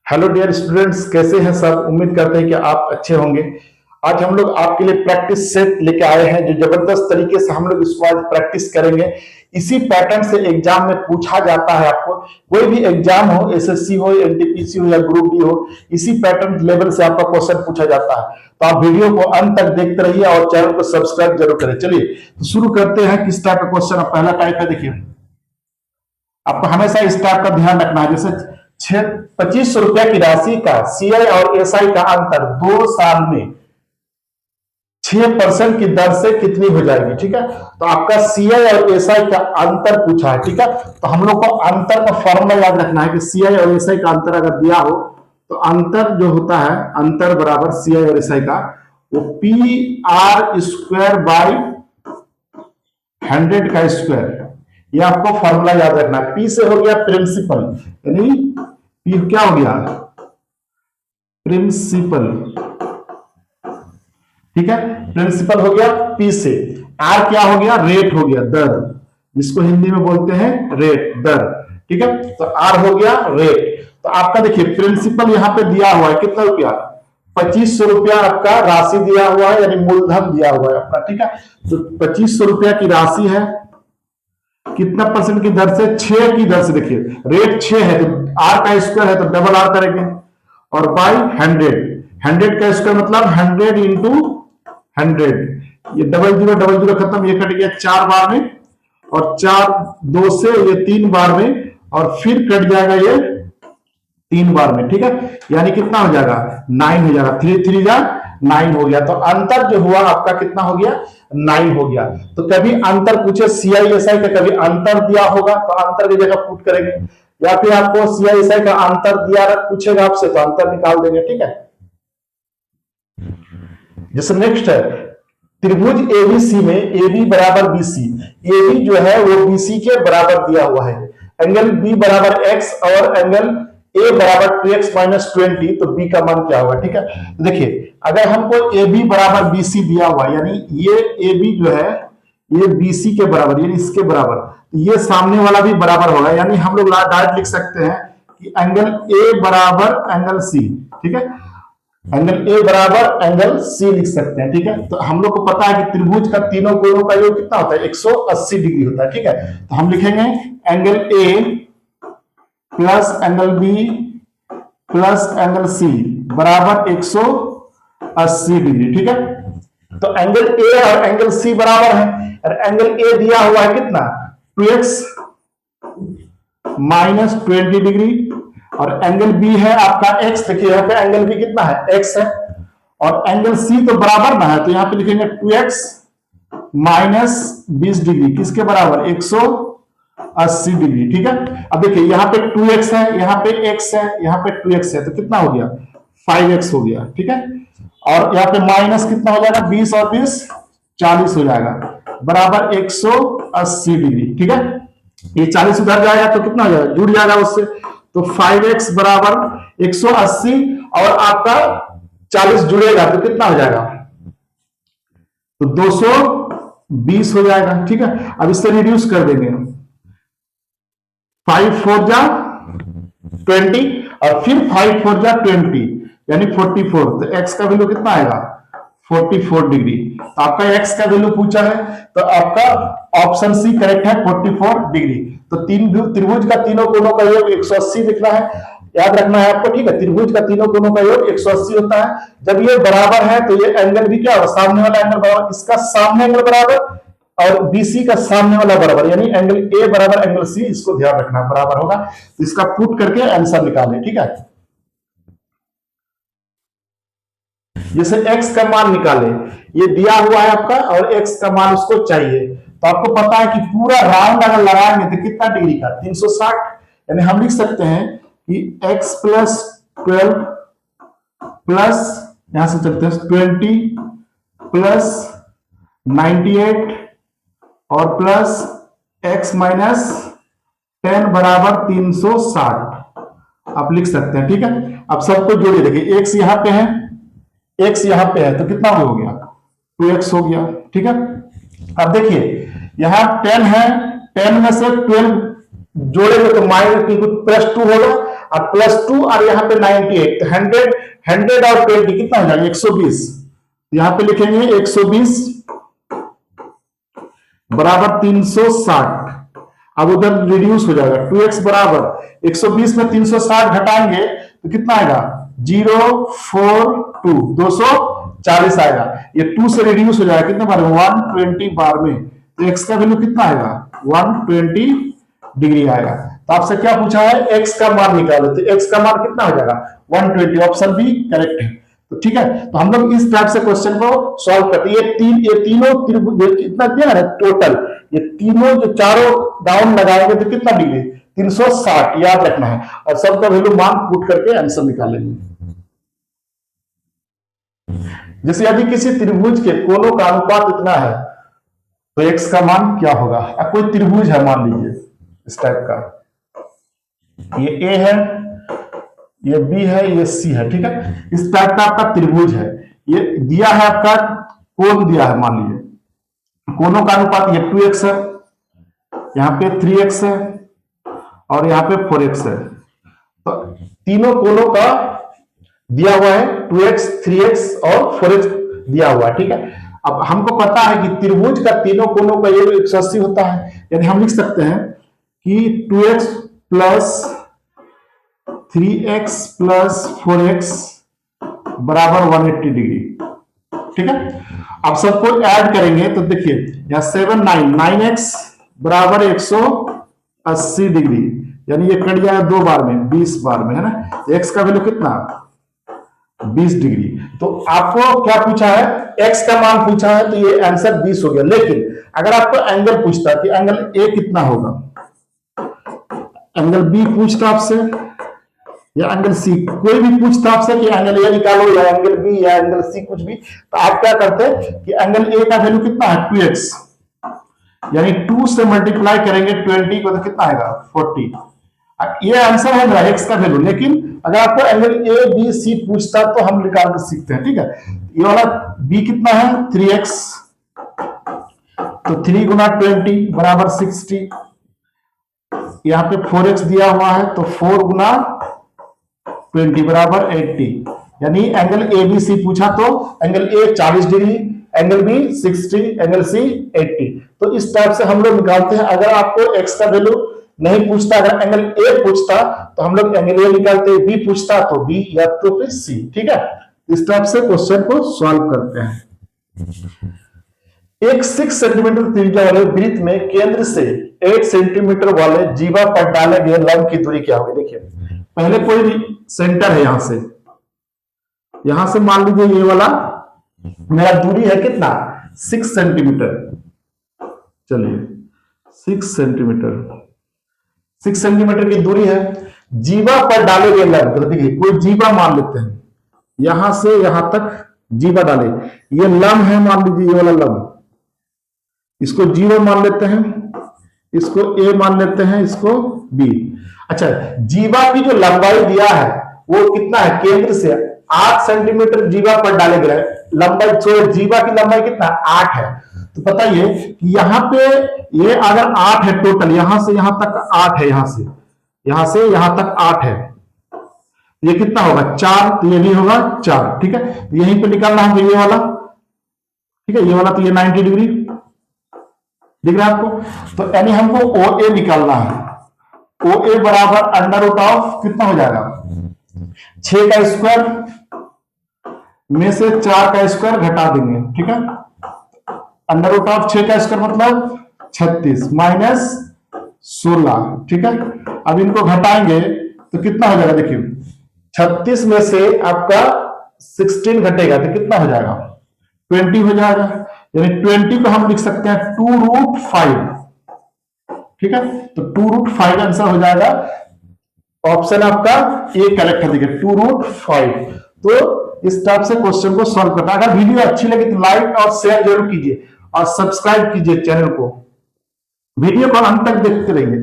Hello dear students, कैसे हैं सब। उम्मीद करते हैं कि आप अच्छे होंगे। आज हम लोग आपके लिए प्रैक्टिस सेट लेके आए हैं जो जबरदस्त तरीके से हम लोग इसको आज प्रैक्टिस करेंगे। इसी पैटर्न से एग्जाम में पूछा जाता है। आपको कोई भी एग्जाम हो, एसएससी हो, एनटीपीसी हो या ग्रुप डी हो, इसी पैटर्न लेवल से आपका क्वेश्चन पूछा जाता है। तो आप वीडियो को अंत तक देखते रहिए और चैनल को सब्सक्राइब जरूर करें। चलिए तो शुरू करते हैं। किस टाइप का क्वेश्चन, पहला टाइप है, देखिए आपको हमेशा इस टाइप का ध्यान रखना है। जैसे 2500 रुपया की राशि का सीआई और एसआई का अंतर 2 साल में 6% की दर से कितनी हो जाएगी। ठीक है, तो आपका सीआई और एसआई का अंतर पूछा है। ठीक है, तो हम लोग को अंतर का फॉर्मूला याद रखना है कि सीआई और एसआई का अंतर अगर दिया हो तो अंतर जो होता है, अंतर बराबर सीआई और एसआई का वो पी आर स्क्वायर बाई 100 का स्क्वायर। ये आपको फॉर्मूला याद रखना है। पी से हो गया प्रिंसिपल, यानी पी क्या हो गया, प्रिंसिपल। ठीक है, प्रिंसिपल हो गया पी से। आर क्या हो गया, रेट हो गया, दर, जिसको हिंदी में बोलते हैं रेट, दर। ठीक है, तो आर हो गया रेट। तो आपका देखिए प्रिंसिपल यहां पे दिया हुआ है कितना रुपया, 2500 रुपया आपका राशि दिया हुआ है, यानी मूलधन दिया हुआ है अपना। ठीक है, तो 2500 रुपया की राशि है, कितना परसेंट की दर से, 6 की दर से। देखिए रेट 6 है तो आर का स्क्वायर है तो डबल आर करेंगे, और बाई 100 का स्क्वायर मतलब 100 इंटू 100। ये डबल जीरो खत्म, ये कट गया 4 बार में, और 4 2 से ये 3 बार में, और फिर कट जाएगा ये 3 बार में। ठीक है, यानी कितना हो जाएगा, 9 हो जाएगा। 3 3 जा 9 हो गया। तो अंतर जो हुआ आपका कितना हो गया, 9 हो गया। तो कभी अंतर पूछे सीआई एसआई का, कभी अंतर दिया होगा तो अंतर की जगह पुट करेंगे, या फिर आपको सीआई एसआई का अंतर दिया पूछेगा आपसे तो अंतर निकाल देंगे। ठीक है, जैसे नेक्स्ट है त्रिभुज एबीसी में एबी बराबर बीसी। एबी जो है वो बीसी के बराबर दिया हुआ है। एंगल बी बराबर एक्स और एंगल ए बराबर 2x माइनस 20, तो बी का मान क्या होगा। ठीक है, तो देखिए अगर हमको ए बी बराबर बी सी दिया हुआ, यानी ये ए बी जो है ये बी सी के बराबर, यानी इसके बराबर, तो ये सामने वाला भी बराबर होगा, यानी हम लोग डायरेक्ट लिख सकते हैं कि एंगल ए बराबर एंगल सी। ठीक है, एंगल ए बराबर एंगल सी लिख सकते हैं। ठीक है, तो हम लोग को पता है कि त्रिभुज का तीनों कोणों का योग कितना होता है, 180 डिग्री होता है। ठीक है, तो हम लिखेंगे angle A plus angle B plus angle C बराबर 180 डिग्री। ठीक है, तो एंगल ए और एंगल सी बराबर है, और एंगल ए दिया हुआ है कितना, 2x माइनस 20 डिग्री, और एंगल बी है आपका x। देखिए यहाँ पे एंगल बी कितना है, x है, और एंगल सी तो बराबर ना है, तो यहाँ पे लिखेंगे 2x माइनस 20 डिग्री, किसके बराबर, 180 डिग्री। ठीक है, अब देखिए यहाँ पे 2x है, यहाँ पे x है, यहाँ पे 2x है, तो कितना हो गया, 5x हो गया। ठीक है, और यहाँ पे माइनस कितना हो जाएगा, 20 और 20 40 हो जाएगा, बराबर 180 डिग्री। ठीक है, ये 40 उधर जाएगा तो कितना हो जाएगा, जुड़ जाएगा उससे, तो 5x बराबर 180 और आपका 40 जुड़ेगा तो कितना हो जाएगा, तो 220 हो जाएगा। ठीक है, अब इससे रिड्यूस कर देंगे, 5 4 जा 20 और फिर 5 4 जा 20, यानी 44। तो x का वैल्यू कितना आएगा, 44 डिग्री। तो आपका x का वैल्यू पूछा है, तो आपका ऑप्शन सी करेक्ट है, 44 डिग्री। तो त्रिभुज का तीनों कोणों का योग 180 लिखना है, याद रखना है आपको। ठीक है, त्रिभुज का तीनों कोणों का योग 180 होता है। जब ये बराबर है तो ये एंगल भी क्या होगा, सामने वाला एंगल बराबर, इसका सामने एंगल बराबर और बीसी का सामने वाला बराबर, यानी एंगल ए बराबर एंगल सी, इसको ध्यान रखना बराबर होगा। तो इसका पुट करके आंसर निकालें। ठीक है, जैसे x का मान निकाले, ये दिया हुआ है आपका और x का मान उसको चाहिए, तो आपको पता है कि पूरा राउंड अगर लगाएंगे तो कितना डिग्री का, 360, यानी हम लिख सकते हैं कि x प्लस 12 प्लस, यहां से चलते हैं 20 प्लस 98 और प्लस x माइनस 10 बराबर 360 आप लिख सकते हैं। ठीक है, अब सबको जोड़िए, देखिए x यहां पे है, x यहां पे है, तो कितना हो गया, 2x हो गया। ठीक है, अब देखिए यहां 10 है, 10 में से 12 जोड़ेंगे तो माइनस प्लस 2 होगा, और +2 और यहाँ पे 98, तो 100 और 20 कितना हो जाएगा 120। यहाँ पे लिखेंगे 120 बराबर 360। अब उधर रिड्यूस हो जाएगा 2x बराबर 120 में 360 घटाएंगे तो कितना आएगा 042 240 आएगा। ये 2 से रिड्यूस हो जाएगा कितने बार में 120 बार में, तो x का वैल्यू कितना आएगा 120 डिग्री आएगा। तो आपसे क्या पूछा है x का मान निकालो, तो x का मान कितना हो जाएगा 120, ऑप्शन बी करेक्ट है। तो ठीक है, तो हम लोग इस टाइप से क्वेश्चन को सॉल्व करते हैं। ये तीनों त्रिभुज कितना दिया है टोटल, ये तीनों जो चारों डाउन लगाएंगे तो कितना डिग्री 360 याद रखना है, और सबका वैल्यू मान पुट करके आंसर निकालेंगे। जैसे यदि किसी त्रिभुज के कोणों का अनुपात इतना है तो x का मान क्या होगा। अब कोई त्रिभुज है मान लीजिए इस टाइप का, ये a है, ये b है, ये c है, ठीक है, इस टाइप का आपका त्रिभुज है। ये दिया है आपका कोण दिया है, मान लीजिए कोणों का अनुपात ये 2x है, यहाँ पे 3x है और यहाँ पे 4x है। तो तीनों कोणों का दिया हुआ है 2x 3x और 4x दिया हुआ है, ठीक है। अब हमको पता है कि त्रिभुज का तीनों कोणों का ये 180 होता है, यानी हम लिख सकते हैं कि 2x plus 3x plus 4x बराबर 180 डिग्री, ठीक है। अब सबको ऐड करेंगे तो देखिए यहाँ 7 9x बराबर 180 डिग्री, यानी ये कट जाएगा 2 बार में 20 बार में, है ना। x का वैल्यू कितना 20 डिग्री। तो आपको क्या पूछा है x का मान पूछा है, तो ये आंसर 20 हो गया। लेकिन अगर आपको एंगल पूछता कि एंगल a कितना होगा, एंगल b पूछता आपसे या एंगल c, कोई भी पूछता आपसे कि एंगल a निकालो या एंगल b या एंगल c कुछ भी, तो आप क्या करते हैं कि एंगल a का वैल्यू कितना है 2x, यानी 2 से मल्टीप्लाई करेंगे 20 को तो कितना आएगा 40। ये आंसर है मेरा x का वैल्यू। लेकिन अगर आपको एंगल ए बी सी पूछता तो हम निकाल के सीखते हैं, ठीक है। ये वाला b कितना है 3x, तो 3 गुना 20 बराबर 60, यहाँ पे 4x दिया हुआ है तो 4 गुना 20 बराबर 80, यानी एंगल ए बी सी पूछा तो angle A 40 degree, angle B 60, angle C 80। तो इस टाइप से हम लोग निकालते हैं। अगर आपको x का वैल्यू नहीं पूछता, अगर एंगल ए पूछता तो हम लोग एंगल ए निकालते, बी पूछता तो बी या तो फिर सी, ठीक है। इस टाइप से क्वेश्चन को सॉल्व करते हैं। एक 6 सेंटीमीटर त्रिज्या वाले वृत्त में केंद्र से 8 सेंटीमीटर वाले जीवा पर डाले गए लंब की दूरी क्या होगी। देखिए पहले कोई सेंटर है, यहां से मान लीजिए ये वाला मेरा दूरी है कितना 6 सेंटीमीटर, चलिए 6 सेंटीमीटर की दूरी है। जीवा पर डाले गए लंब, तो देखिए कोई जीवा मान लेते हैं, यहां से यहां तक जीवा डाले, ये लंब है मान लीजिए ये वाला लंब, इसको 0 मान लेते हैं, इसको a मान लेते हैं, इसको b। अच्छा, जीवा की जो लंबाई दिया है वो कितना है, केंद्र से 8 सेंटीमीटर जीवा पर डाले गए लंबाई, तो जीवा की लंबाई कितना 8 है। तो बताइए कि यहाँ पे ये अगर 8 है टोटल, यहां से यहां तक 8 है, यहां से यहां तक 8 है, ये कितना होगा 4, तो ये भी होगा 4, ठीक है। यहीं पे निकालना है ये वाला, ठीक है, ये वाला तो ये 90 डिग्री दिख रहा है आपको। तो यानी हमको OA निकालना है, OA बराबर अंडर रूट ऑफ कितना हो जाएगा 6 का स्क्वायर में से 4 का स्क्वायर घटा देंगे, ठीक है। अंडर रूट ऑफ 6 का स्क्वायर मतलब 36 माइनस 16, ठीक है। अब इनको घटाएंगे तो कितना हो जाएगा, देखिए 36 में से आपका 16 घटेगा तो कितना हो जाएगा 20 हो जाएगा, यानी 20 को हम लिख सकते हैं 2√5, ठीक है। तो 2√5 आंसर हो जाएगा, ऑप्शन आपका ए करेक्ट है, देखिए 2√5। तो इस टाइप से क्वेश्चन को सॉल्व करना। अगर वीडियो अच्छी लगी तो लाइक और शेयर जरूर कीजिए और सब्सक्राइब कीजिए चैनल को, वीडियो को अंत तक देखते रहिए,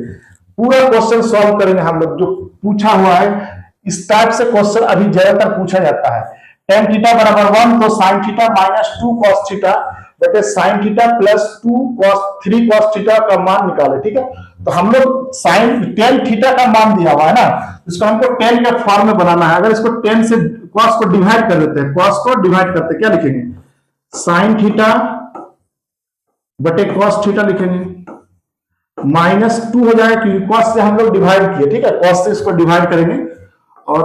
पूरा क्वेश्चन सॉल्व करेंगे हम लोग जो पूछा हुआ है। इस टाइप से क्वेश्चन अभी ज्यादातर पूछा जाता है। tan थीटा बराबर 1 तो sin theta minus 2 cos theta बटे sine theta plus 3 cos theta का मान निकाले। ठीक है, तो हम लोग साइन टेन थीटा का मान दिया हुआ है ना, इसको हमको टेन के फॉर्म में बनाना है। अगर इसको टेन से cos को डिवाइड कर देते हैं, cos को डिवाइड करते क्या लिखेंगे, साइन थीटा बटे cos थीटा लिखेंगे, -2 हो जाएगा क्योंकि cos से हम लोग डिवाइड किए। ठीक है, cos से इसको डिवाइड करेंगे और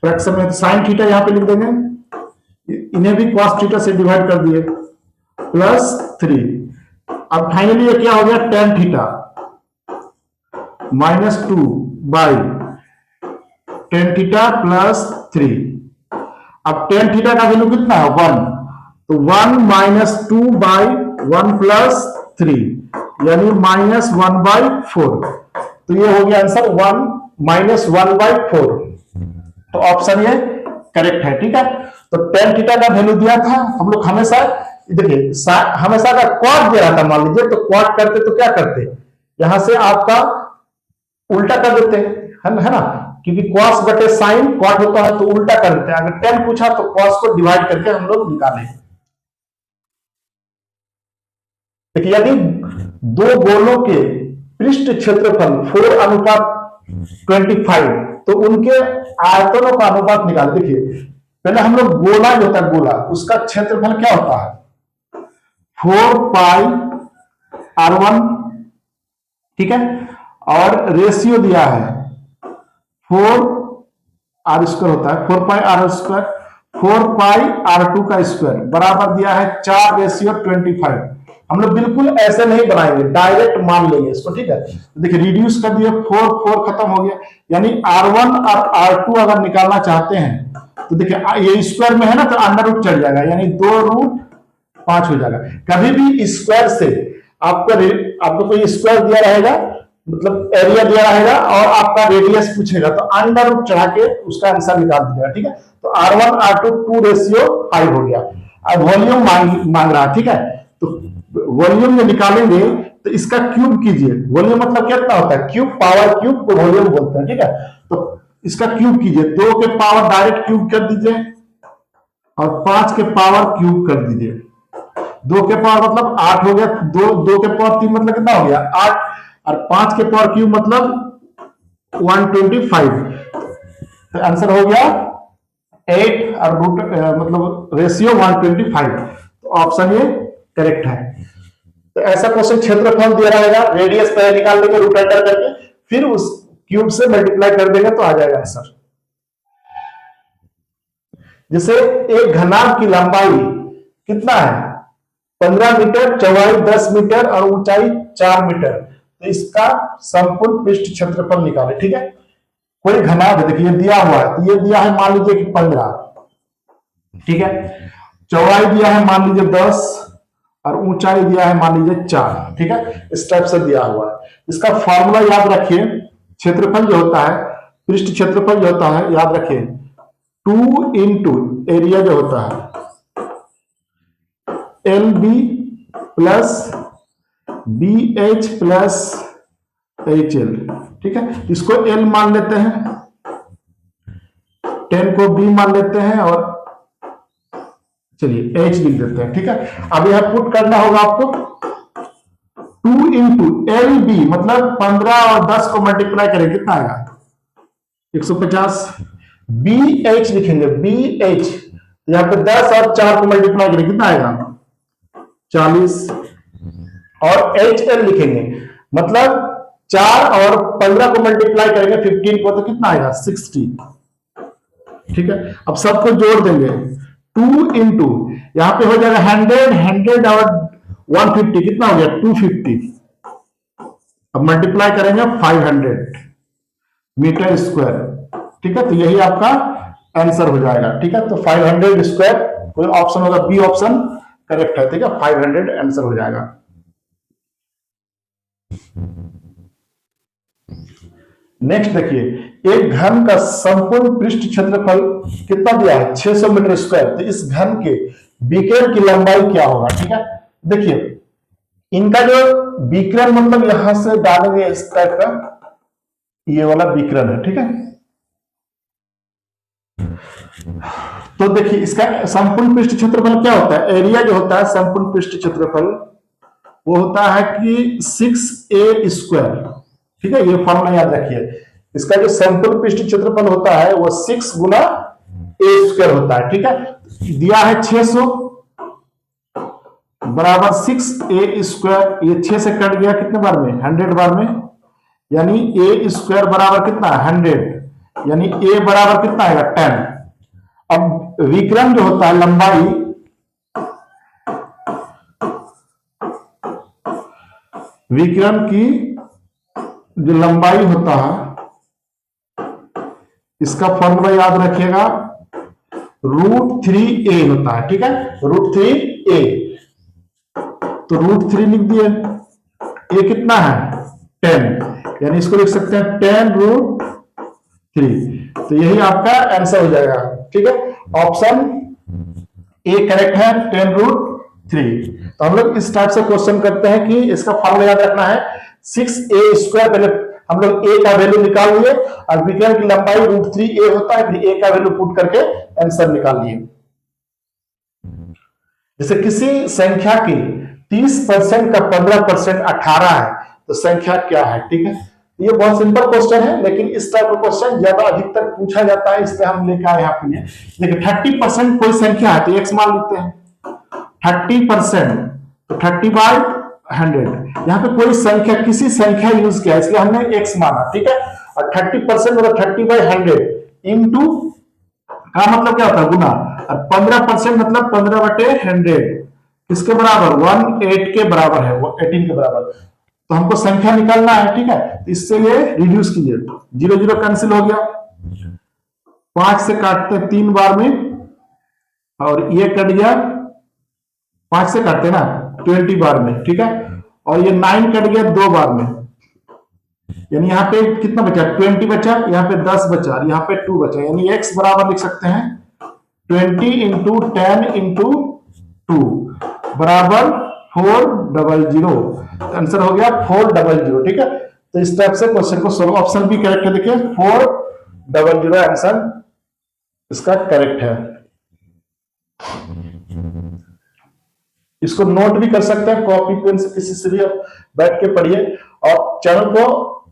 फ्रैक्शन में साइन थीटा यहां पे लिख देंगे, इन्हें भी cos थीटा से डिवाइड कर दिए, +3। अब फाइनली ये क्या हो गया, tan theta -2 by tan theta +3। अब tan थीटा का वैल्यू कितना है, 1, तो 1 - 2 बाई 1 + 3 यानी -1/4। तो ये हो गया आंसर 1 - 1/4। तो ऑप्शन ये करेक्ट है। ठीक है, तो tan थीटा का वैल्यू दिया था, हम लोग हमेशा देखिए हमेशा का cot दे रहा था मान लीजिए, तो cot करते तो क्या करते, यहां से आपका उल्टा कर देते है ना, क्योंकि cos बटे साइन cot होता है तो उल्टा कर देते हैं। अगर tan पूछा तो cos को डिवाइड करके हम लोग निकालें। देखिए यदि दो गोलों के पृष्ठ क्षेत्रफल 4:25 तो उनके आयतनों का अनुपात निकाल। देखिए पहले हम लोग गोला जो होता है गोला, उसका क्षेत्रफल क्या होता है, 4πr1। ठीक है, और रेशियो दिया है 4r² होता है, 4πr², 4πr2 का स्क्वायर बराबर दिया है 4:25। हम लोग बिल्कुल ऐसे नहीं बनाएंगे, डायरेक्ट मान लेंगे इसको। ठीक है, तो देखिए रिड्यूस कर दिया, 4 खत्म हो गया, यानी r1 और r2 अगर निकालना चाहते हैं तो देखिए ये स्क्वायर में है ना, तो अंडर रूट चढ़ जाएगा, यानी 2√5 हो जाएगा। कभी भी स्क्वायर से आपको कोई स्क्वायर दिया रहेगा, मतलब एरिया दिया रहेगा और आपका रेडियस पूछेगा, तो अंडर रूट चढ़ा के उसका आंसर निकाल दीजिएगा। ठीक है, तो r1 r2 2:5 हो गया। अब वॉल्यूम मांग रहा। ठीक है, तो वॉल्यूम में निकालेंगे तो इसका क्यूब कीजिए। वॉल्यूम मतलब कितना होता है, क्यूब, पावर क्यूब को वॉल्यूम बोलते हैं। ठीक है, तो इसका क्यूब कीजिए, 2 के पावर डायरेक्ट क्यूब कर दीजिए और 5 के पावर क्यूब कर दीजिए। 2 के पावर मतलब 8 हो गया, 2 के पावर 3 मतलब कितना हो गया 8, और 5 के पावर क्यूब मतलब 125। तो आंसर हो गया 8 और रूट मतलब रेशियो 125। तो ऑप्शन ये करेक्ट है। तो ऐसा क्वेश्चन क्षेत्रफल दिया रहेगा, रेडियस पहले निकाल लेंगे रूट अंडर करके, फिर उस क्यूब से मल्टीप्लाई कर देंगे तो आ जाएगा आंसर। जैसे एक घनाभ की लंबाई कितना है 15 मीटर, चौड़ाई 10 मीटर और ऊंचाई 4 मीटर, तो इसका संपूर्ण पृष्ठ क्षेत्रफल निकाले। ठीक है, कोई घनाभ है, देखिए दिया हुआ है, तो ये दिया है मान लीजिए कि 15। ठीक है, चौड़ाई दिया है मान लीजिए 10 और ऊंचाई दिया है मान लीजिए 4। ठीक है, इस टाइप से दिया हुआ है। इसका फॉर्मूला याद रखिए, क्षेत्रफल जो होता है, पृष्ठ क्षेत्रफल जो होता है, याद रखिए 2 इंटू एरिया जो होता है LB plus BH plus HL। ठीक है, इसको L मान लेते हैं, 10 को B मान लेते हैं और चलिए H लिख देते हैं। ठीक है, अब यह पुट करना होगा आपको, 2 इंटू LB मतलब 15 और 10 को मल्टीप्लाई करें कितना आएगा 150। BH लिखेंगे, BH यहां पे 10 और 4 को मल्टीप्लाई करें कितना आएगा 40, और HL लिखेंगे मतलब 4 और 15 को मल्टीप्लाई करेंगे 15 को, तो कितना आएगा 60। ठीक है, अब सबको जोड़ देंगे, 2 इंटू यहां पे हो जाएगा 100 और 150 कितना हो गया 250। अब मल्टीप्लाई करेंगे 500 मीटर स्क्वायर। ठीक है, तो यही आपका आंसर हो जाएगा। ठीक है, तो 500 स्क्वायर कोई ऑप्शन होगा, बी ऑप्शन करेक्ट है। ठीक है, 500 आंसर हो जाएगा। नेक्स्ट देखिए, एक घन का संपूर्ण पृष्ठ क्षेत्रफल कितना दिया है 600 मीटर स्क्वायर, तो इस घन के विकिरण की लंबाई क्या होगा। ठीक है, देखिए इनका जो विकिरण मतलब यहां से डालेंगे इस टाइप का, ये वाला विकिरण है। ठीक है, तो देखिए इसका संपूर्ण पृष्ठ क्षेत्रफल क्या होता है, एरिया जो होता है संपूर्ण पृष्ठ क्षेत्रफल वो होता है कि 6a स्क्वायर। ठीक है, ये फॉर्मूला याद रखिए। इसका जो संपूर्ण पृष्ठ क्षेत्रफल होता है वो 6 गुना a स्क्वायर होता है। ठीक है, दिया है 600 बराबर 6a स्क्वायर, ये 6 से कट गया कितने बार में, 100 बार में, यानी a स्क्वायर बराबर कितना 100, यानी a बराबर कितना आएगा 10। अब विक्रम जो होता है लंबाई, विक्रम की जो लंबाई होता है इसका फॉर्मूला याद रखिएगा, √3a होता है। ठीक है, √3a, तो √3 लिख दिए, a कितना है 10, यानी इसको लिख सकते हैं 10√3। तो यही आपका आंसर हो जाएगा। ठीक है, ऑप्शन ए करेक्ट है 10√3। तो हम लोग इस टाइप से क्वेश्चन करते हैं कि इसका फॉर्मूला याद रखना है 6a स्क्वायर, पहले हम लोग a का वैल्यू निकाल लिए और विक्रम की लंबाई √3a होता है, फिर a का वैल्यू पुट करके आंसर निकाल लिए। जैसे किसी संख्या की 30% का 15% 18 है, तो संख्या क्या है। ठीक है, ये बहुत सिंपल क्वेश्चन है, लेकिन इस टाइप का क्वेश्चन ज्यादा अधिकतर पूछा जाता है, इसलिए हम लेकर आए यहाँ पे। देखिए 30% कोई संख्या है तो x मान लिखते हैं, 30% तो 30/100, यहाँ पे कोई संख्या किसी संख्या यूज किया इसलिए हमने x माना। ठीक है, और 30% मतलब 30/100 इंटू का मतलब क्या होता है गुना, और 15% मतलब 15/100 किसके बराबर 18 के बराबर है, वो 18 के बराबर। तो हमको संख्या निकालना है। ठीक है, इससे ये रिड्यूस कीजिए, 0 0 कैंसिल हो गया, 5 से काटते 3 बार में, और ये कट गया 5 से काटते ना 20 बार में। ठीक है, और ये 9 कट गया 2 बार में, यानी यहाँ पे कितना बचा 20 बचा, यहाँ पे 10 बचा, यहाँ पे 2 बचा, यानी x बराबर लिख सकते हैं 20 इंटू 10 इंटू 2 बराबर 400। आंसर हो गया 400। ठीक है, तो इस टाइप से क्वेश्चन को सोल्व, ऑप्शन भी करेक्ट है। देखिए 400 आंसर इसका करेक्ट है। इसको नोट भी कर सकते हैं कॉपी पेन से, किसी से भी आप बैठ के पढ़िए, और चैनल को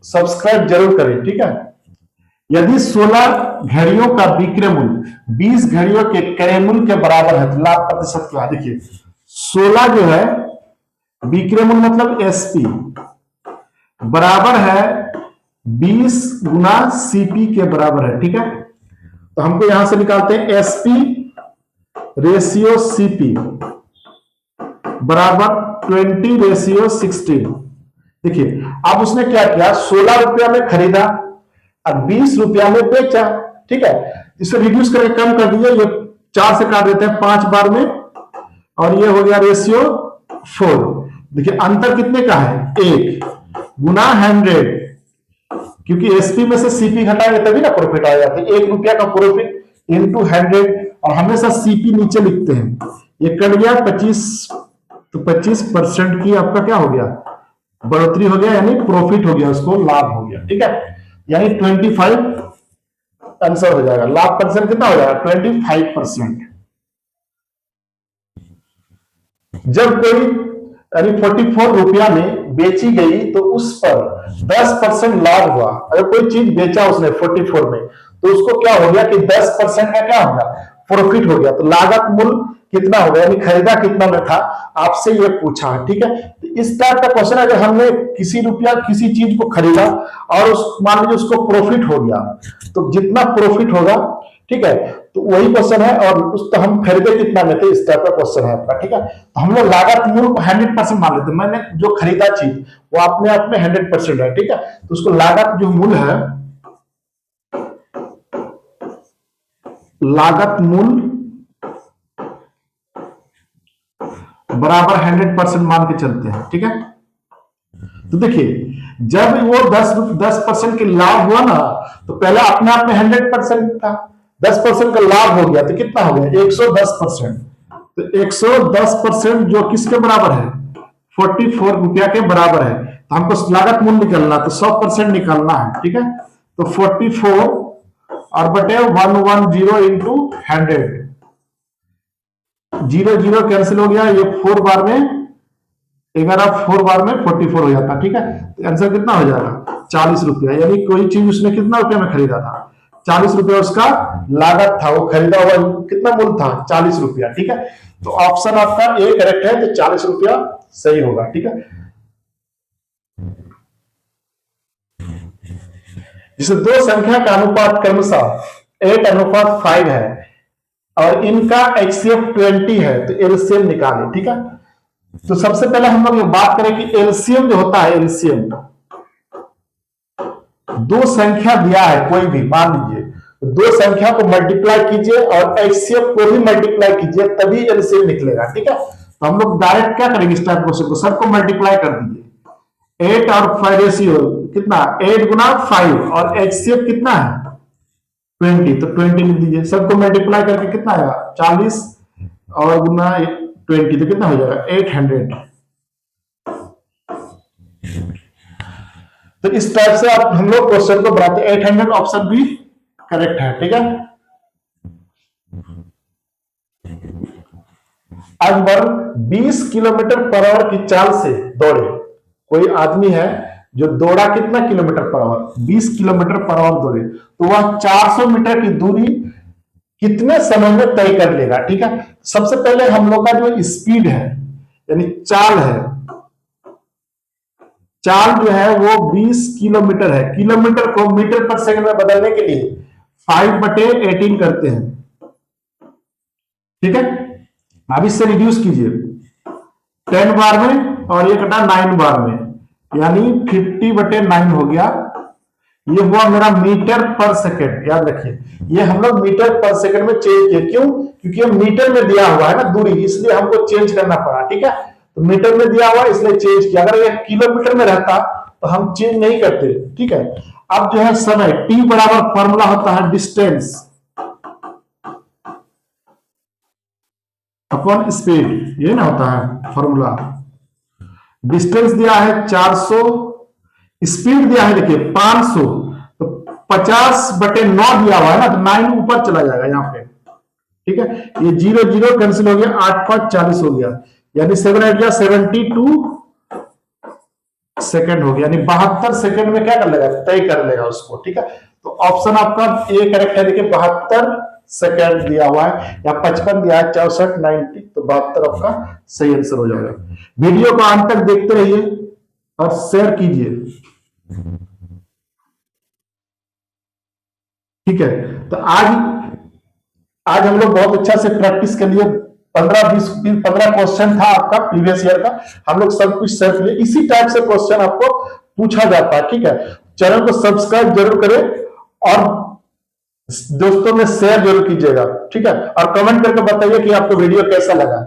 सब्सक्राइब जरूर करें। ठीक है, यदि 16 घड़ियों का विक्रय मूल्य 20 घड़ियों के क्रय मूल्य के बराबर है तो लाभ प्रतिशत क्या है। देखिए 16 जो है विक्रय मूल्य मतलब एसपी बराबर है 20 गुना सीपी के बराबर है। ठीक है, तो हमको यहां से निकालते हैं एसपी रेशियो सीपी बराबर 20:16। देखिए अब उसने क्या किया, 16 रुपया में खरीदा और 20 रुपया में बेचा। ठीक है, इसे रिड्यूस करके कम कर दीजिए, ये 4 से काट देते हैं 5 बार में, और ये हो गया रेशियो 4। देखिए अंतर कितने का है 1 गुना 100, क्योंकि एसपी में से सीपी घटाएंगे तभी ना प्रॉफिट आ जाता है। 1 रुपया का प्रॉफिट इंटू 100, और हमेशा सीपी नीचे लिखते हैं। ये कट गया 25, तो 25% की आपका क्या हो गया बढ़ोतरी हो गया, यानी प्रॉफिट हो गया, उसको लाभ हो गया। ठीक है, यानी 25 आंसर हो जाएगा। लाभ परसेंट कितना हो जाएगा 25%। जब कोई यानी 44 रुपया में बेची गई तो उस पर 10% लाभ हुआ। अगर कोई चीज बेचा उसने 44 में तो उसको क्या हो गया कि 10% का क्या होगा प्रॉफिट हो गया। तो लागत मूल्य कितना होगा, यानी खरीदा कितना में था, आपसे ये पूछा है। ठीक है, तो इस टाइप का क्वेश्चन अगर हमने किसी चीज को खरीदा और उस मान लीजिए उसको प्रॉफिट हो गया, तो जितना प्रॉफिट होगा, ठीक है, तो वही क्वेश्चन है, और उस तो हम खरीदे कितना में थे, इस टाइप का क्वेश्चन है आपका। ठीक है, तो हम लोग लागत मूल्य को 100% मान लेते हैं। मैंने जो खरीदा चीज वो अपने आप में 100% है। ठीक है, तो उसको लागत जो मूल्य है, लागत मूल्य बराबर 100% मान के चलते हैं। ठीक है, तो देखिए जब वो 10% के लाभ हुआ ना, तो पहले अपने आप में 100% था, 10% का लाभ हो गया तो कितना हो गया 110%। तो 110% जो किसके बराबर है 44 रुपया के बराबर है। तो हमको लागत मूल्य निकालना, तो 100% निकालना है। ठीक है, तो 44 और बटे 110 इंटू 100, 0 0 कैंसिल हो गया, ये 4 बार में 11 4 बार में 44 हो जाता। ठीक है, तो आंसर कितना हो जाएगा 40 रुपया। यानी कोई चीज उसने कितना रुपया में खरीदा था, 40 रुपया उसका लागत था, वो खरीदा हुआ कितना मूल्य था 40 रुपया। ठीक है, तो ऑप्शन आपका ए करेक्ट है, तो 40 रुपया सही होगा। ठीक है, जिसे दो संख्या का अनुपात क्रमशः 8:5 है और इनका HCF 20 है, तो एलसीएम निकालें। ठीक है, तो सबसे पहले हम लोग ये बात करें कि एलसीएम जो होता है, एलसीएम दो संख्या दिया है कोई भी, मान लीजिए दो संख्या को मल्टीप्लाई कीजिए और HCF को भी मल्टीप्लाई कीजिए, तभी एलसीएम निकलेगा। ठीक है, तो हम लोग डायरेक्ट क्या करेंगे, इस टाइप क्वेश्चन को सबको मल्टीप्लाई कर दीजिए। 8 और 5 रेशियो कितना, 8 गुना 5 और HCF कितना है 20, तो 20 लिख दीजिए। सबको मल्टीप्लाई करके कितना आएगा 40 और गुना 20, तो कितना हो जाएगा 800। तो इस टाइप से आप हम लोग क्वेश्चन को बनाते हैं। 800 ऑप्शन भी करेक्ट है। ठीक है, अकबर 20 किलोमीटर पर आवर की चाल से दौड़े। कोई आदमी है जो दौड़ा कितना kilometre per hour, 20 kilometre per hour दौड़े, तो वह 400 मीटर की दूरी कितने समय में तय कर लेगा। ठीक है, सबसे पहले हम लोग का जो स्पीड है यानी चाल है, चाल जो है वो 20 किलोमीटर है। किलोमीटर को मीटर पर सेकंड में बदलने के लिए 5/18 करते हैं। ठीक है, अब इससे रिड्यूस कीजिए 10 बार में और ये कटा 9 बार में, यानी 50/9 हो गया। ये हुआ मेरा मीटर पर सेकंड। याद रखिए, ये हम लोग मीटर पर सेकंड में चेंज किए, क्यों, क्योंकि ये मीटर में दिया हुआ है ना दूरी, इसलिए हमको चेंज करना पड़ा। ठीक है, तो मीटर में दिया हुआ इसलिए चेंज किया। अगर ये किलोमीटर में रहता तो हम चेंज नहीं करते। ठीक है, अब जो है समय, टी बराबर फॉर्मूला होता है डिस्टेंस अपॉन स्पीड, ये ना होता है फॉर्मूला। डिस्टेंस दिया है 400, स्पीड दिया है देखिए 500, तो 50/9 दिया हुआ है ना, तो 9 ऊपर चला जाएगा यहाँ पे। ठीक है, ये 0 0 कैंसिल हो गया, 8 5 40 हो गया, यानी 7 8 या 72 सेकंड हो गया, यानी 72 सेकंड में क्या कर लेगा, तय कर लेगा उसको। ठीक है, तो ऑप्शन आपका ए करेक्ट है। देखिए 72 सेकंड दिया हुआ है, या 55 दिया है, 64 90, तो 72 आपका सही आंसर हो जाएगा। वीडियो को अंत तक देखते रहिए और शेयर कीजिए। ठीक है, तो आज हम लोग बहुत अच्छा से प्रैक्टिस के लिए 15 क्वेश्चन था आपका प्रीवियस ईयर का, हम लोग सब कुछ सर्च किए। इसी टाइप से क्वेश्चन आपको पूछा जाता है। ठीक है, चैनल को सब्सक्राइब जरूर करें और दोस्तों में शेयर जरूर कीजिएगा। ठीक है, और कमेंट करके बताइए कि आपको वीडियो कैसा लगा।